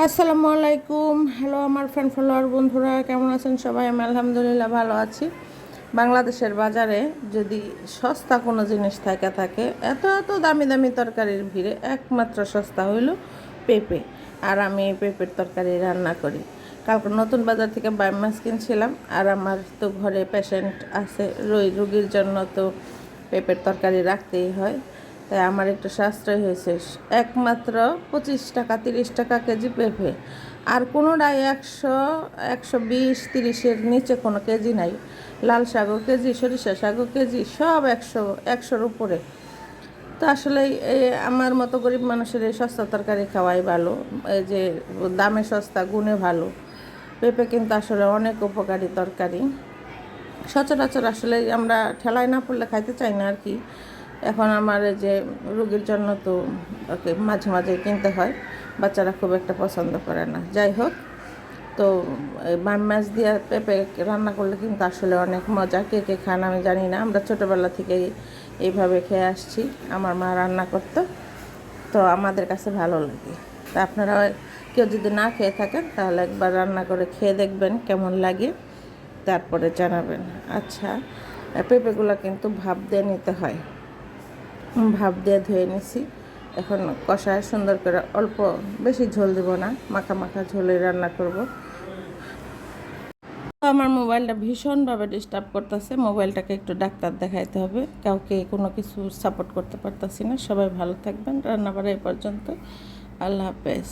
আসসালামু আলাইকুম। হ্যালো আমার ফ্রেন্ড ফলোয়ার বন্ধুরা, কেমন আছেন সবাই? আমি আলহামদুলিল্লাহ ভালো আছি। বাংলাদেশের বাজারে যদি সস্তা কোনো জিনিস থাকে এত এত দামি দামি তরকারির ভিড়ে একমাত্র সস্তা হইল পেঁপে। আর আমি এই পেঁপের তরকারি রান্না করি। কালকে নতুন বাজার থেকে বাইম মাছ কিনছিলাম। আর আমার তো ঘরে পেশেন্ট আছে, রোগীর জন্য তো পেঁপের তরকারি রাখতেই হয়। তাই আমার একটু সাশ্রয় হয়েছে। একমাত্র 25 টাকা 30 টাকা কেজি পেঁপে। আর কোনোটাই 100 120 30-এর নিচে কোনো কেজি নাই। লাল শাকও কেজি, সরিষা শাকও কেজি, সব 100-100-র উপরে। তো আসলে আমার মতো গরিব মানুষের এই সস্তা তরকারি খাওয়াই ভালো। এই যে দামে সস্তা গুণে ভালো। পেঁপে কিন্তু আসলে অনেক উপকারী তরকারি। সচরাচর আসলে আমরা ঠেলায় না পড়লে খাইতে চাই না আর কি। এখন আমার এই যে রোগীর জন্য তো ওকে মাঝে মাঝে কিনতে হয়। বাচ্চারা খুব একটা পছন্দ করে না। যাই হোক, তো বাম মাছ দিয়ে পেঁপে রান্না করলে কিন্তু আসলে অনেক মজা। কে কে খান আমি জানি না, আমরা ছোটোবেলা থেকেই এইভাবে খেয়ে আসছি। আমার মা রান্না করতো, তো আমাদের কাছে ভালো লাগে। তা আপনারা কেউ যদি না খেয়ে থাকেন তাহলে একবার রান্না করে খেয়ে দেখবেন কেমন লাগে, তারপরে জানাবেন। আচ্ছা, পেঁপেগুলো কিন্তু ভাপ দিয়ে নিতে হয়। ভাপ দিয়ে ধুয়ে নিছি। এখন কষায় সুন্দর করে, অল্প বেশি ঝোল দেব না, মাখা মাখা ঝোলে রান্না করব। আমার মোবাইলটা ভীষণভাবে ডিস্টার্ব করতেছে। মোবাইলটাকে একটু ডাক্তার দেখাইতে হবে। কাউকে কোনো কিছু সাপোর্ট করতে পারতাছি না। সবাই ভালো থাকবেন। রান্নাবাড়া এই পর্যন্ত। আল্লাহ হাফেজ।